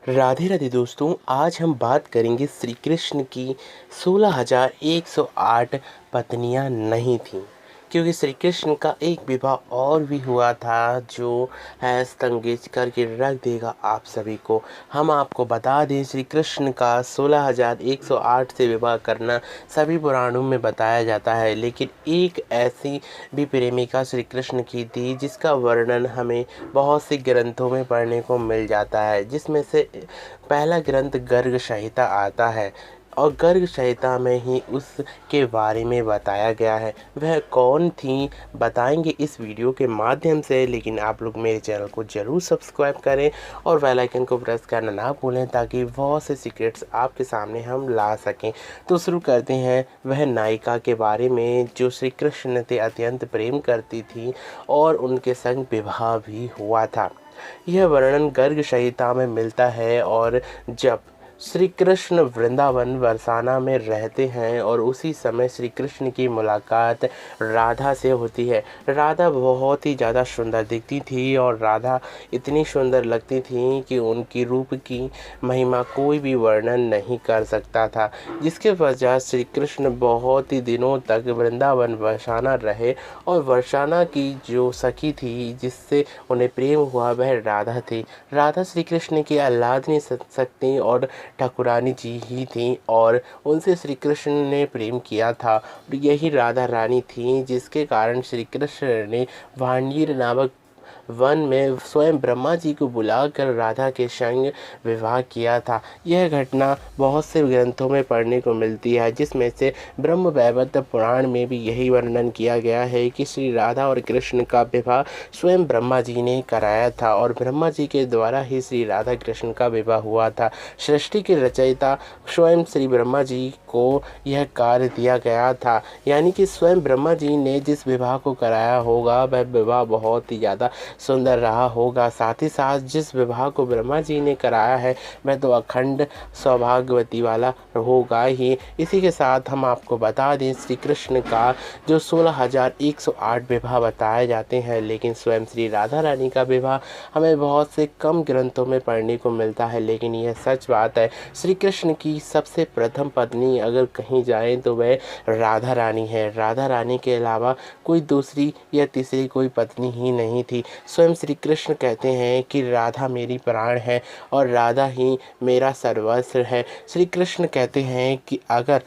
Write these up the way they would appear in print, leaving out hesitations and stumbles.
राधे राधे दोस्तों, आज हम बात करेंगे श्री कृष्ण की 16,108 पत्नियां नहीं थीं, क्योंकि श्री कृष्ण का एक विवाह और भी हुआ था जो है स्तंभित करके रख देगा आप सभी को। हम आपको बता दें, श्री कृष्ण का 16,108 से विवाह करना सभी पुराणों में बताया जाता है, लेकिन एक ऐसी भी प्रेमिका श्री कृष्ण की थी जिसका वर्णन हमें बहुत से ग्रंथों में पढ़ने को मिल जाता है, जिसमें से पहला ग्रंथ गर्ग संहिता आता है और गर्ग संहिता में ही उसके बारे में बताया गया है। वह कौन थी बताएंगे इस वीडियो के माध्यम से, लेकिन आप लोग मेरे चैनल को ज़रूर सब्सक्राइब करें और बेल आइकन को प्रेस करना ना भूलें ताकि बहुत से सीक्रेट्स आपके सामने हम ला सकें। तो शुरू करते हैं वह नायिका के बारे में जो श्री कृष्ण से अत्यंत प्रेम करती थी और उनके संग विवाह भी हुआ था। यह वर्णन गर्ग संहिता में मिलता है और जब श्री कृष्ण वृंदावन बरसाना में रहते हैं और उसी समय श्री कृष्ण की मुलाकात राधा से होती है। राधा बहुत ही ज़्यादा सुंदर दिखती थी और राधा इतनी सुंदर लगती थी कि उनकी रूप की महिमा कोई भी वर्णन नहीं कर सकता था, जिसके पश्चात श्री कृष्ण बहुत ही दिनों तक वृंदावन बरसाना रहे और बरसाना की जो सखी थी जिससे उन्हें प्रेम हुआ वह राधा थी। राधा श्री कृष्ण की आह्लादनी शक्ति और ठाकुरानी जी ही थी और उनसे श्री कृष्ण ने प्रेम किया था। यही राधा रानी थी जिसके कारण श्री कृष्ण ने वाणिर नामक वन में स्वयं ब्रह्मा जी को बुलाकर राधा के संग विवाह किया था। यह घटना बहुत से ग्रंथों में पढ़ने को मिलती है, जिसमें से ब्रह्म वैवर्त पुराण में भी यही वर्णन किया गया है कि श्री राधा और कृष्ण का विवाह स्वयं ब्रह्मा जी ने कराया था और ब्रह्मा जी के द्वारा ही श्री राधा कृष्ण का विवाह हुआ था। सृष्टि के रचयिता स्वयं श्री ब्रह्मा जी को यह कार्य दिया गया था, यानी कि स्वयं ब्रह्मा जी ने जिस विवाह को कराया होगा वह विवाह बहुत ही ज़्यादा सुंदर रहा होगा। साथ ही साथ जिस विवाह को ब्रह्मा जी ने कराया है वह तो अखंड सौभाग्यवती वाला होगा ही। इसी के साथ हम आपको बता दें, श्री कृष्ण का जो 16,108 विवाह बताए जाते हैं, लेकिन स्वयं श्री राधा रानी का विवाह हमें बहुत से कम ग्रंथों में पढ़ने को मिलता है। लेकिन यह सच बात है, श्री कृष्ण की सबसे प्रथम पत्नी अगर कहीं जाए तो वह राधा रानी है। राधा रानी के अलावा कोई दूसरी या तीसरी कोई पत्नी ही नहीं थी। स्वयं श्री कृष्ण कहते हैं कि राधा मेरी प्राण है और राधा ही मेरा सर्वस्व है। श्री कृष्ण कहते हैं कि अगर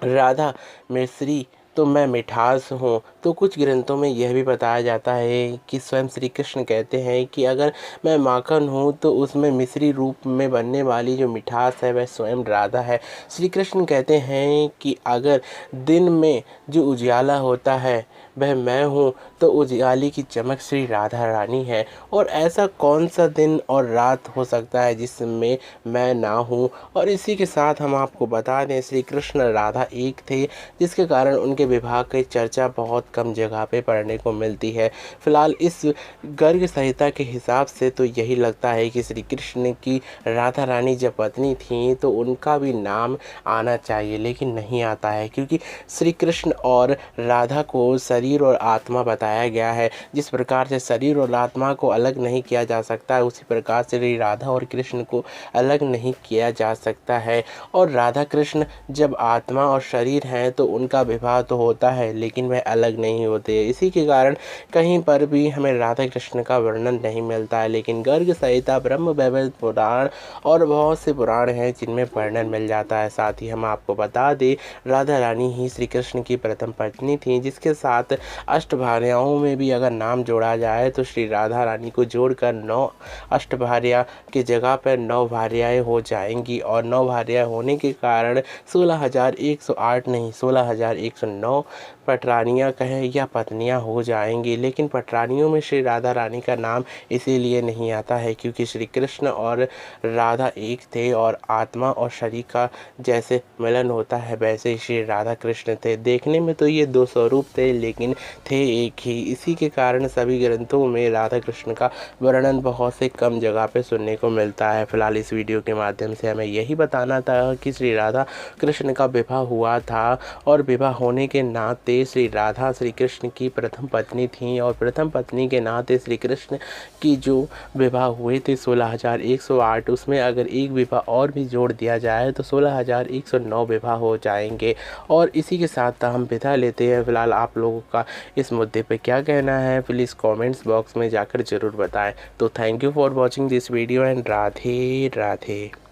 राधा मिश्री तो मैं मिठास हूँ। तो कुछ ग्रंथों में यह भी बताया जाता है कि स्वयं श्री कृष्ण कहते हैं कि अगर मैं माखन हूँ तो उसमें मिश्री रूप में बनने वाली जो मिठास है वह स्वयं राधा है। श्री कृष्ण कहते हैं कि अगर दिन में जो उजाला होता है वह मैं हूँ तो उजाले की चमक श्री राधा रानी है। और ऐसा कौन सा दिन और रात हो सकता है जिसमें मैं ना हूँ। और इसी के साथ हम आपको बता दें, श्री कृष्ण राधा एक थे, जिसके कारण उनके विवाह की चर्चा बहुत कम जगह पे पढ़ने को मिलती है। फिलहाल इस गर्ग संहिता के हिसाब से तो यही लगता है कि श्री कृष्ण की राधा रानी जब पत्नी थी तो उनका भी नाम आना चाहिए, लेकिन नहीं आता है, क्योंकि श्री कृष्ण और राधा को शरीर और आत्मा बताया गया है। जिस प्रकार से शरीर और आत्मा को अलग नहीं किया जा सकता है, उसी प्रकार से श्री राधा और कृष्ण को अलग नहीं किया जा सकता है। और राधा कृष्ण जब आत्मा और शरीर हैं तो उनका विवाह तो होता है, लेकिन वह अलग नहीं होते। इसी के कारण कहीं पर भी हमें राधा कृष्ण का वर्णन नहीं मिलता है। लेकिन गर्ग संहिता, ब्रह्म वैवर्त पुराण और बहुत से पुराण हैं जिनमें वर्णन मिल जाता है। साथ ही हम आपको बता दें, राधा रानी ही श्री कृष्ण की प्रथम पत्नी थी, जिसके साथ अष्टभार्याओं में भी अगर नाम जोड़ा जाए तो श्री राधा रानी को जोड़कर 9 अष्टभार्या की जगह पर 9 भार्याएँ हो जाएंगी। और 9 भार्या होने के कारण 16,108 नहीं 16,109 पटरानियाँ कहें या पत्नियाँ हो जाएंगी। लेकिन पटरानियों में श्री राधा रानी का नाम इसीलिए नहीं आता है क्योंकि श्री कृष्ण और राधा एक थे और आत्मा और शरीर का जैसे मिलन होता है वैसे ही श्री राधा कृष्ण थे। देखने में तो ये 2 स्वरूप थे, लेकिन लेकिन थे एक ही। इसी के कारण सभी ग्रंथों में राधा कृष्ण का वर्णन बहुत से कम जगह पे सुनने को मिलता है। फिलहाल इस वीडियो के माध्यम से हमें यही बताना था कि श्री राधा कृष्ण का विवाह हुआ था और विवाह होने के नाते श्री राधा श्री कृष्ण की प्रथम पत्नी थी और प्रथम पत्नी के नाते श्री कृष्ण की जो विवाह हुए थे 16,108, उसमें अगर एक विवाह और भी जोड़ दिया जाए तो 16,109 विवाह हो जाएंगे। और इसी के साथ हम विदा लेते हैं। फिलहाल आप लोगों का इस मुद्दे पे क्या कहना है प्लीज़ कमेंट्स बॉक्स में जाकर ज़रूर बताएं। तो thank you for watching this video and Radhe Radhe.